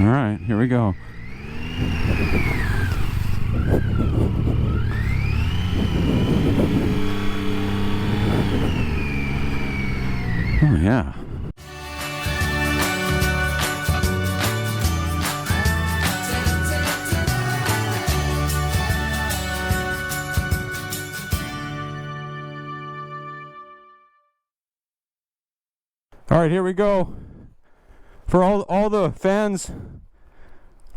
All right, here we go. Oh yeah. All right, here we go. For all the fans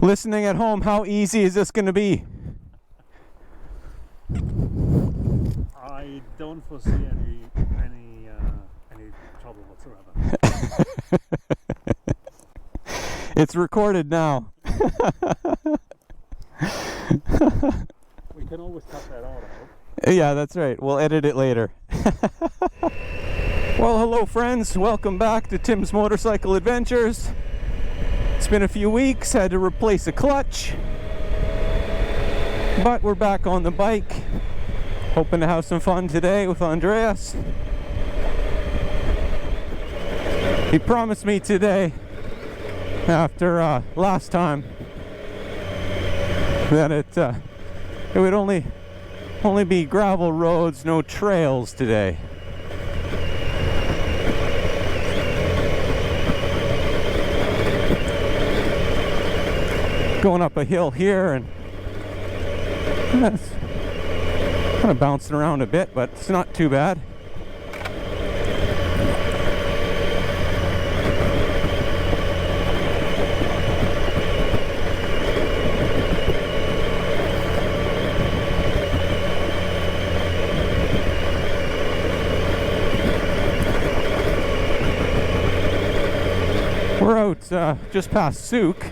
listening at home, how easy is this going to be? I don't foresee any trouble whatsoever. It's recorded now. We can always cut that out. Yeah, that's right. We'll edit it later. Well, hello friends. Welcome back to Tim's Motorcycle Adventures. It's been a few weeks. Had to replace a clutch. But we're back on the bike. Hoping to have some fun today with Andreas. He promised me today, after last time, that it would only be gravel roads, no trails today. Going up a hill here, and it's kind of bouncing around a bit, but it's not too bad. We're out just past Souk.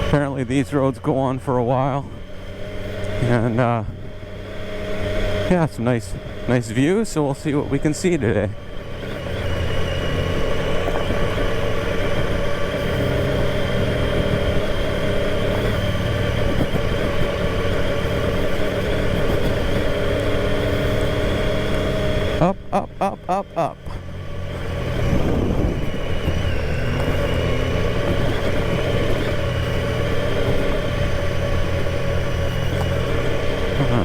Apparently these roads go on for a while, and yeah, some nice views, so we'll see what we can see today. Up, up, up, up, up.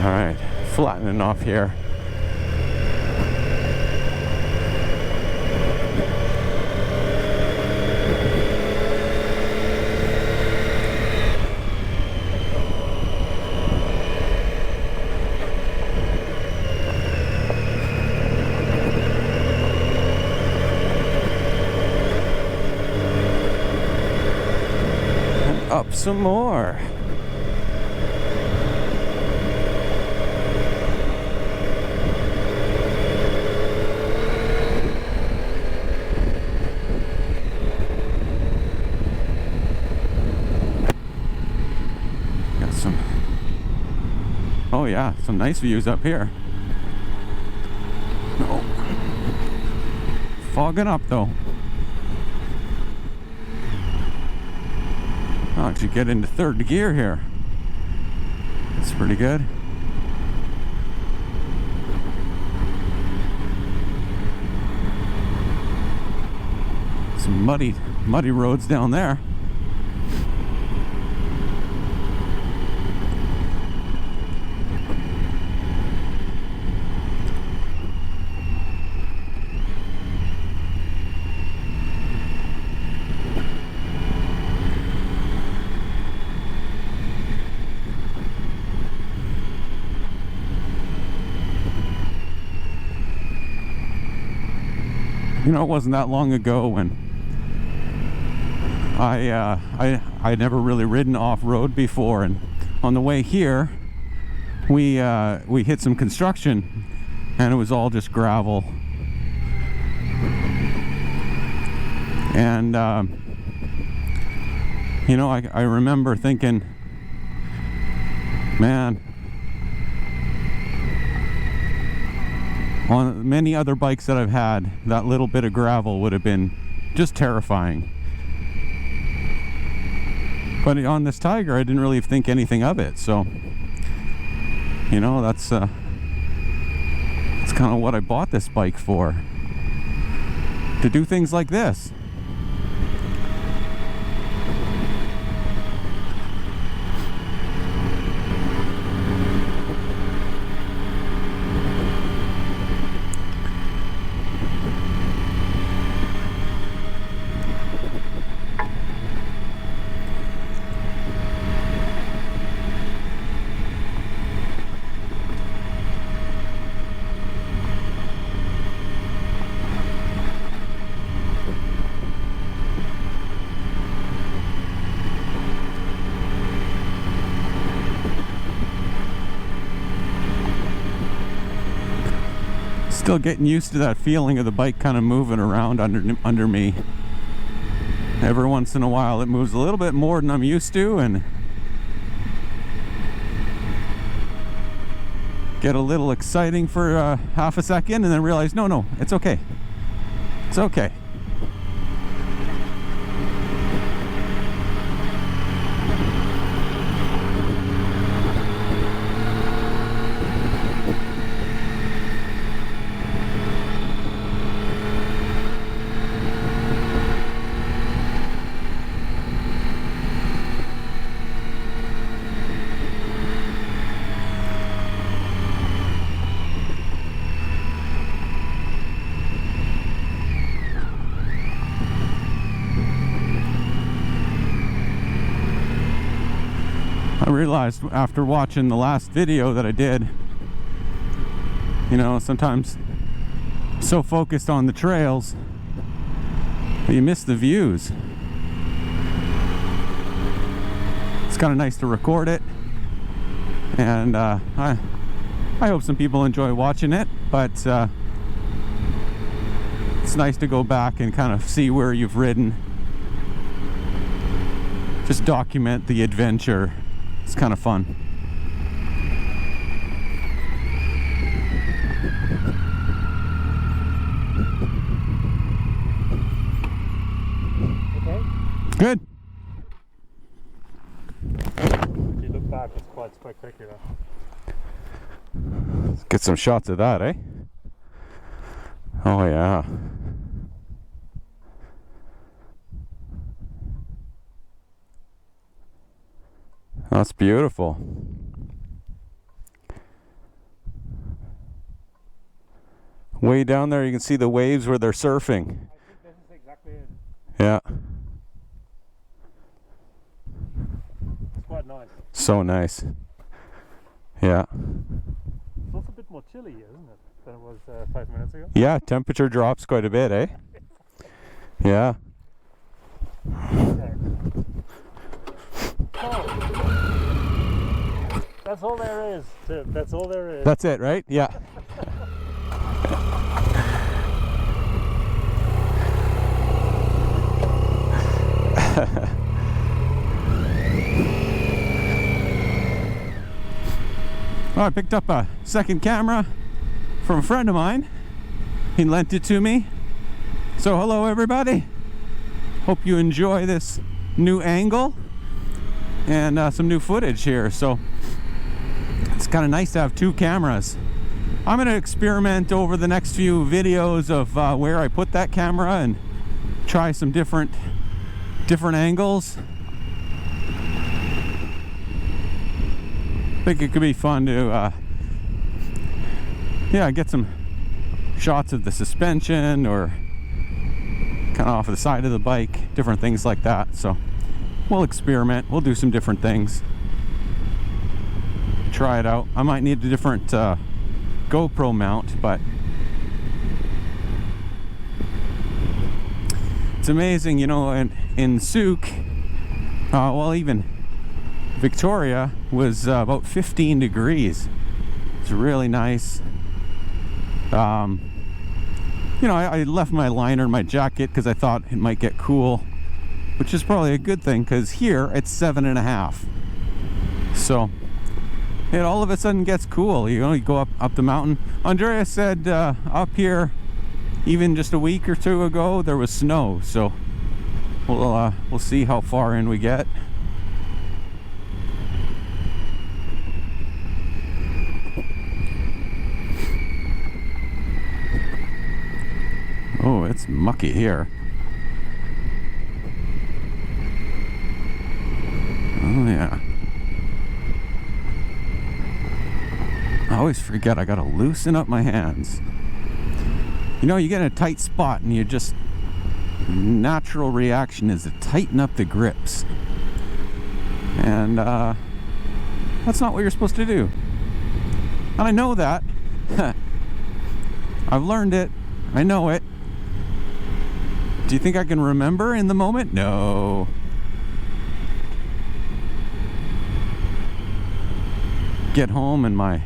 Alright, flattening off here. And up some more. Oh yeah, some nice views up here. Oh. Fogging up though. I'll actually get into third gear here. That's pretty good. Some muddy roads down there. You know, it wasn't that long ago when I'd never really ridden off-road before, and on the way here we hit some construction and it was all just gravel, and you know, I remember thinking, man, on many other bikes that I've had, that little bit of gravel would have been just terrifying. But on this Tiger, I didn't really think anything of it. So, you know, that's kind of what I bought this bike for. To do things like this. Still getting used to that feeling of the bike kind of moving around under me. Every once in a while it moves a little bit more than I'm used to, and get a little exciting for half a second and then realize no, it's okay. It's okay. I realized after watching the last video that I did, you know, sometimes so focused on the trails that you miss the views. It's kind of nice to record it, and I hope some people enjoy watching it, but it's nice to go back and kind of see where you've ridden. Just document the adventure. It's kind of fun. Okay. Good. If you look back, it's quite spectacular. Let's get some shots of that, eh? Oh yeah. That's beautiful. Way down there you can see the waves where they're surfing. I think this is exactly it. Yeah. It's quite nice. So nice. Yeah. It's also a bit more chilly here, isn't it, than it was 5 minutes ago? Yeah, temperature drops quite a bit, eh? Yeah. Okay. So, that's all there is. That's all there is. That's it, right? Yeah. Well, I picked up a second camera from a friend of mine. He lent it to me. So hello everybody. Hope you enjoy this new angle and some new footage here. So it's kind of nice to have two cameras. I'm going to experiment over the next few videos of where I put that camera and try some different angles. I think it could be fun to yeah, get some shots of the suspension or kind of off the side of the bike, different things like that. So we'll experiment, we'll do some different things, try it out. I might need a different GoPro mount, but it's amazing, you know, in Souk, well, even Victoria was about 15 degrees. It's really nice. You know, I left my liner in my jacket because I thought it might get cool, which is probably a good thing because here it's 7.5. So it all of a sudden gets cool. You know, you go up the mountain. Andrea said up here, even just a week or two ago, there was snow. So we'll see how far in we get. Oh, it's mucky here. Oh yeah. I always forget I gotta loosen up my hands. You know, you get in a tight spot and you just, natural reaction is to tighten up the grips. And that's not what you're supposed to do. And I know that. I've learned it. I know it. Do you think I can remember in the moment? No. Get home and my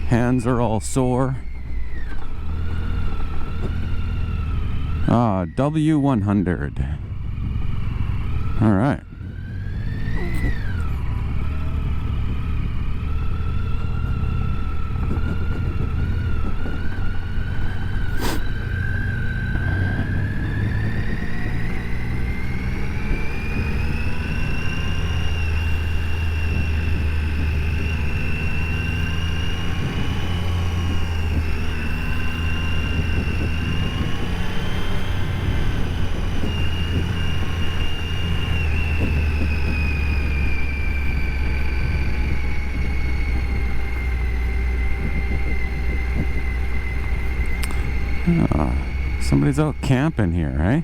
hands are all sore. Ah, W100. All right. Somebody's out camping here, eh?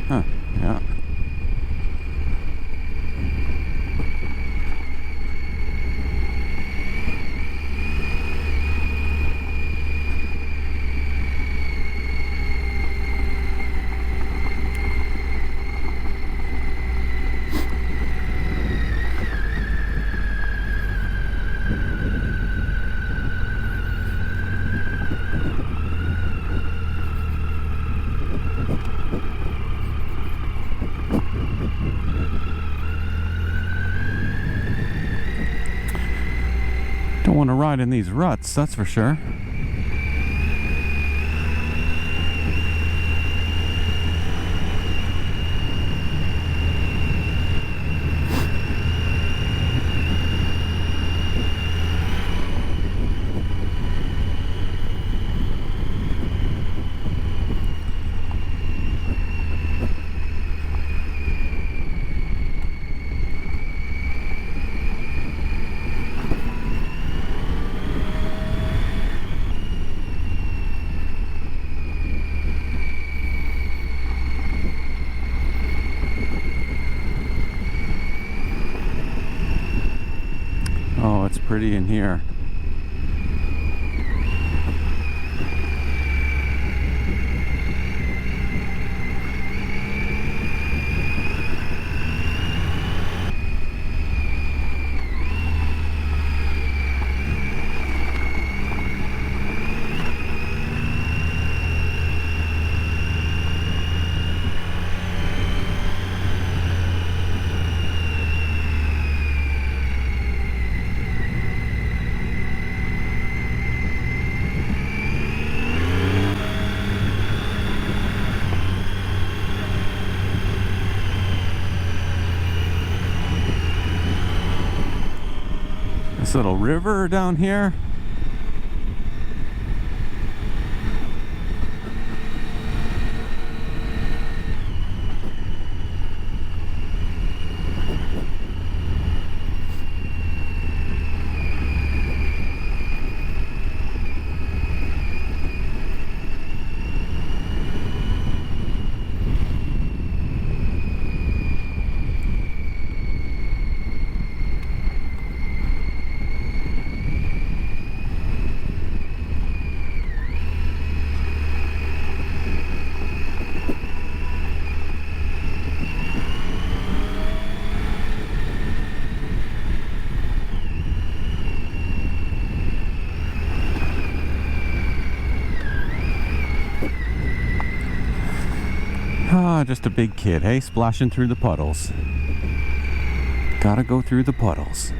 Huh, yeah. Don't want to ride in these ruts, that's for sure. Oh, it's pretty in here. This little river down here. Ah, just a big kid, hey? Splashing through the puddles. Gotta go through the puddles.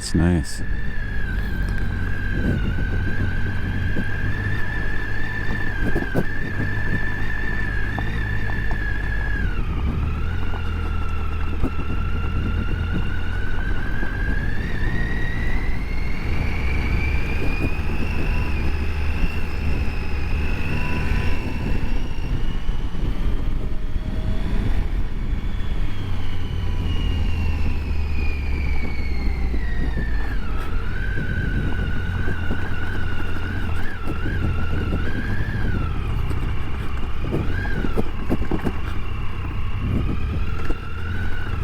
That's nice.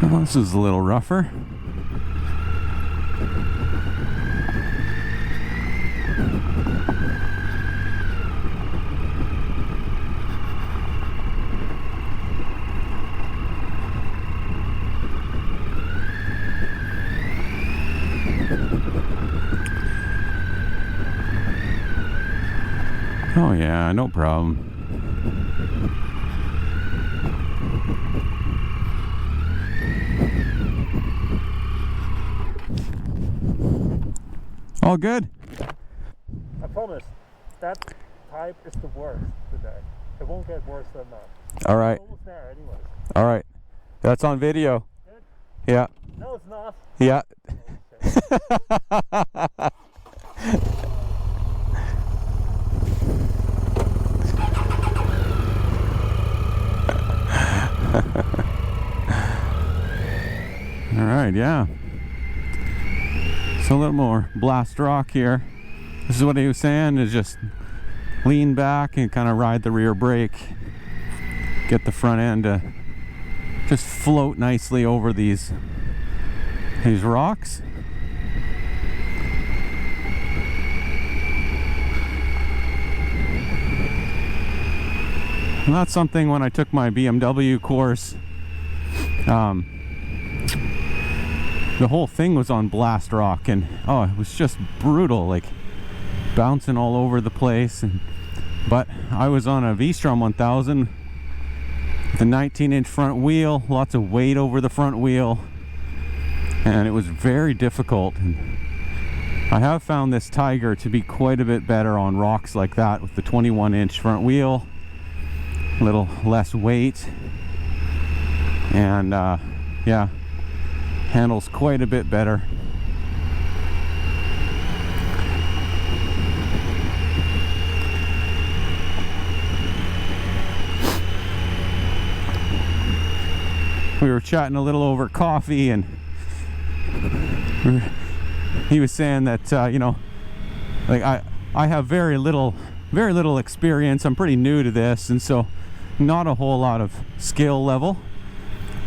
Well, this is a little rougher. Oh yeah, no problem. All good? I promise, that pipe is the worst today. It won't get worse than that. All right. It's almost there anyways. All right. That's on video. Good? Yeah. No, it's not. Yeah. All right, yeah. So a little more blast rock here. This is what he was saying, is just lean back and kind of ride the rear brake. Get the front end to just float nicely over these rocks. And that's something when I took my BMW course, the whole thing was on blast rock, and oh, it was just brutal, like bouncing all over the place. But I was on a V-Strom 1000 with a 19-inch front wheel, lots of weight over the front wheel, and it was very difficult. And I have found this Tiger to be quite a bit better on rocks like that with the 21-inch front wheel, a little less weight, and yeah, handles quite a bit better. We were chatting a little over coffee, and he was saying that you know, like I have very little experience. I'm pretty new to this, and so not a whole lot of skill level,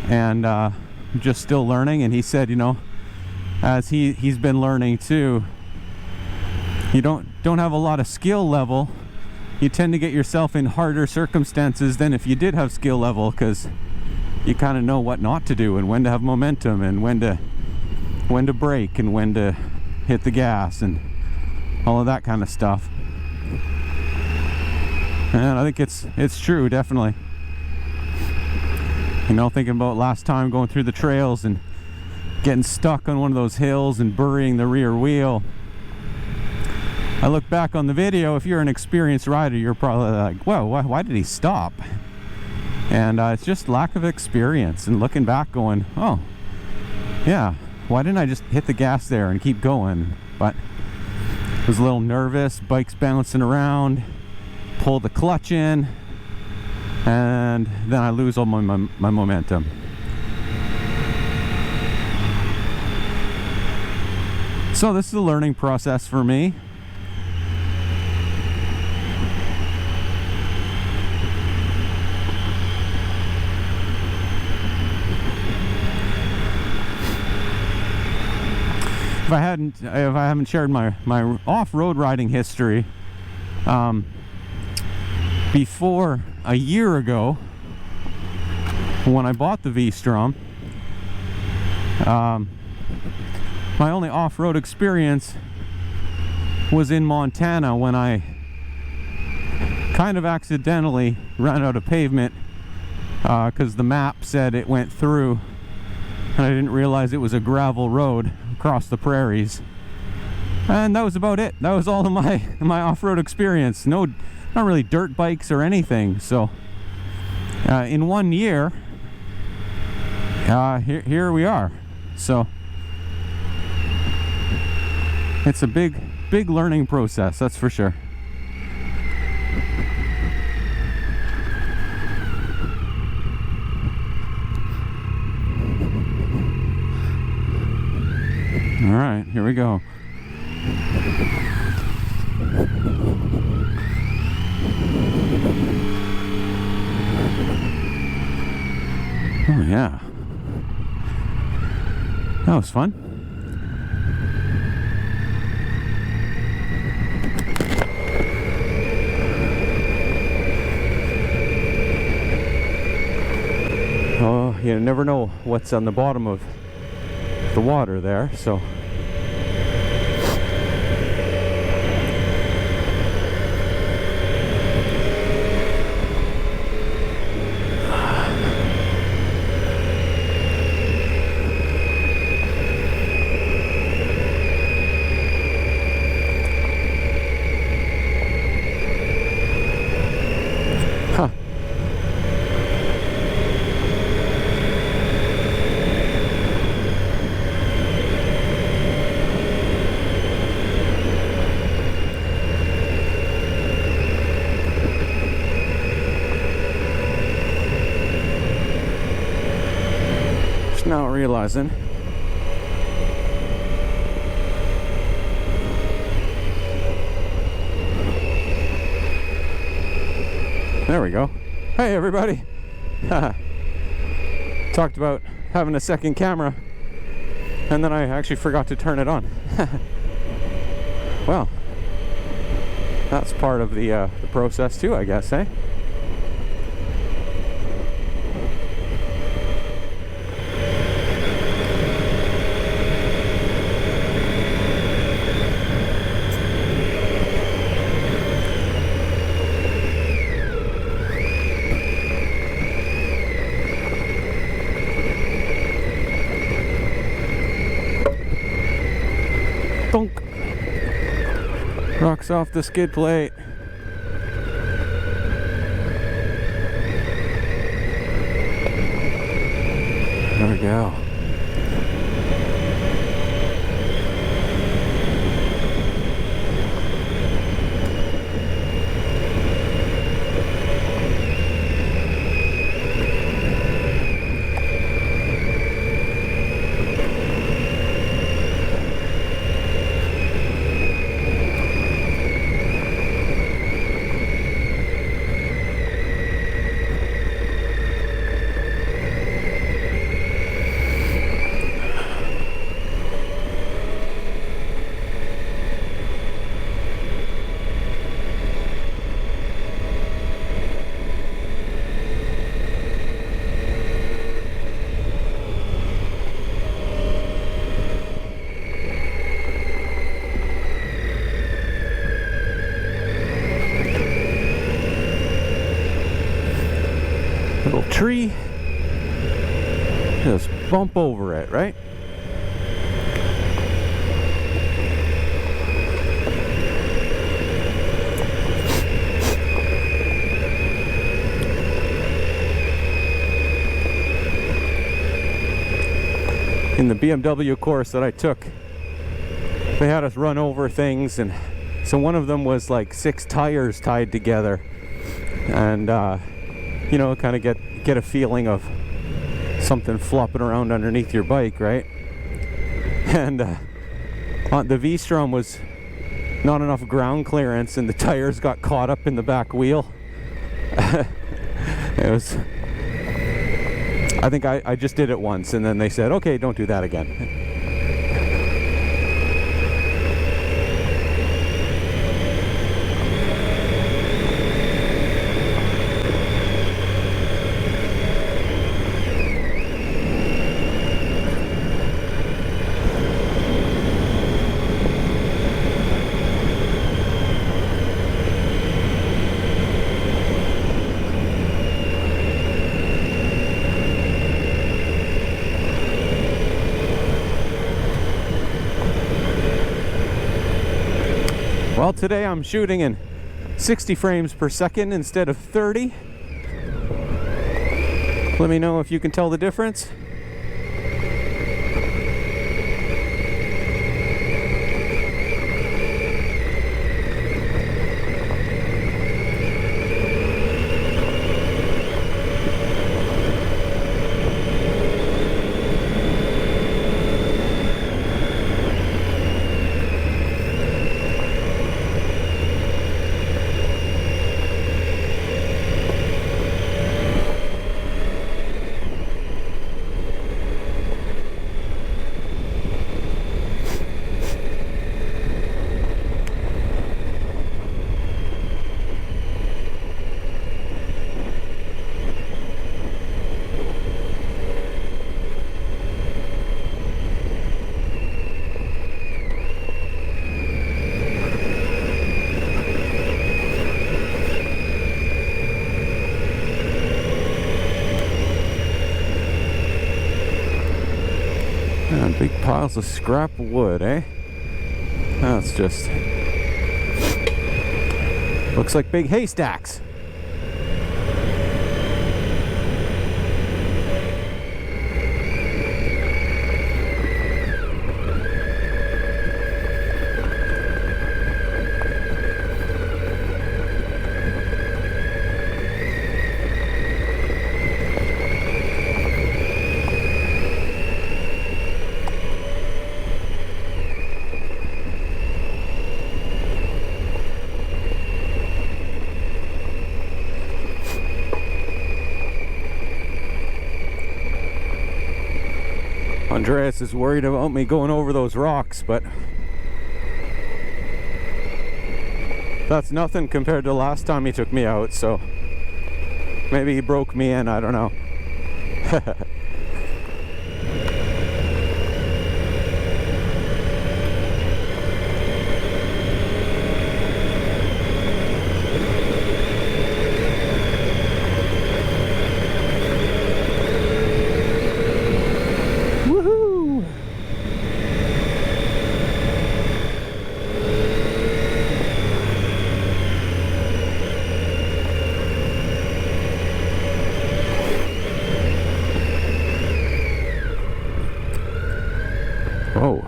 and just still learning. And he said, you know, as he's been learning too, you don't have a lot of skill level, you tend to get yourself in harder circumstances than if you did have skill level, because you kind of know what not to do and when to have momentum and when to brake and when to hit the gas and all of that kind of stuff. And I think it's true, definitely. You know, thinking about last time going through the trails and getting stuck on one of those hills and burying the rear wheel. I look back on the video, if you're an experienced rider, you're probably like, whoa, why did he stop? And it's just lack of experience, and looking back going, oh, yeah, why didn't I just hit the gas there and keep going? But I was a little nervous, bike's bouncing around, pull the clutch in, and then I lose all my momentum. So this is a learning process for me. If I haven't shared my off-road riding history, before a year ago, when I bought the V-Strom, my only off-road experience was in Montana, when I kind of accidentally ran out of pavement because the map said it went through, and I didn't realize it was a gravel road. Of across the prairies. And that was about it. That was all of my off-road experience. Not really dirt bikes or anything. So in 1 year, here we are. So it's a big learning process, that's for sure. All right, here we go. Oh yeah, that was fun. Oh, you never know what's on the bottom of the water there, so huh. Now realizing there we go. Hey everybody. Talked about having a second camera and then I actually forgot to turn it on. Well, that's part of the process too, I guess, eh? Thunk. Rocks off the skid plate. There we go. Little tree, just bump over it, right? In the BMW course that I took, they had us run over things, and so one of them was like 6 tires tied together, and you know, kind of get a feeling of something flopping around underneath your bike, right? And the V-Strom was not enough ground clearance, and the tires got caught up in the back wheel. It was, I think I just did it once, and then they said, okay, don't do that again. Well, today I'm shooting in 60 frames per second instead of 30. Let me know if you can tell the difference. Big piles of scrap wood, eh? That's just... looks like big haystacks. Andreas is worried about me going over those rocks, but that's nothing compared to last time he took me out, so maybe he broke me in, I don't know. Oh.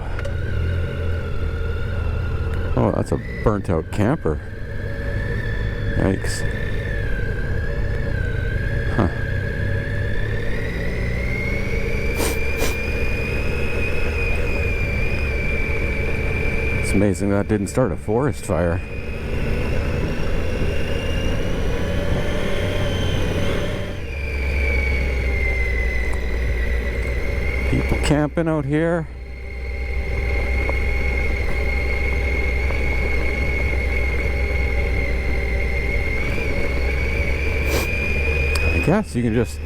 Oh, that's a burnt out camper. Yikes. Huh. It's amazing that didn't start a forest fire. People camping out here. I guess you can just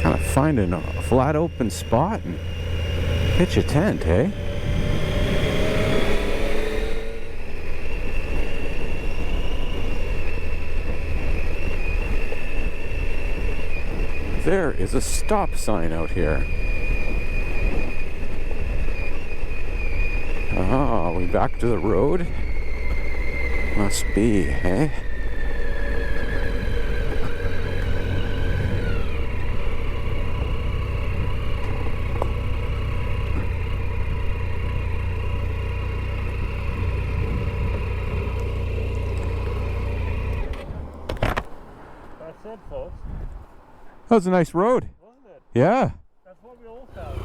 kind of find a flat open spot and pitch a tent, eh? There is a stop sign out here. Ah, we back to the road? Must be, eh? That's it, folks. That was a nice road. Wasn't it? Yeah. That's what we all found.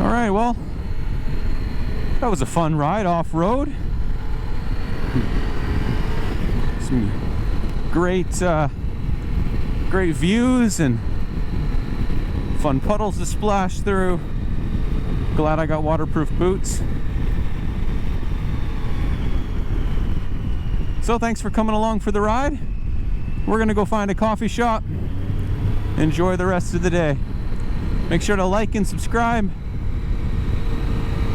All right, well, that was a fun ride off-road. Some great, great views and fun puddles to splash through. Glad I got waterproof boots. So thanks for coming along for the ride. We're gonna go find a coffee shop. Enjoy the rest of the day. Make sure to like and subscribe.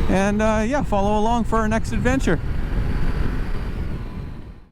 And yeah, follow along for our next adventure.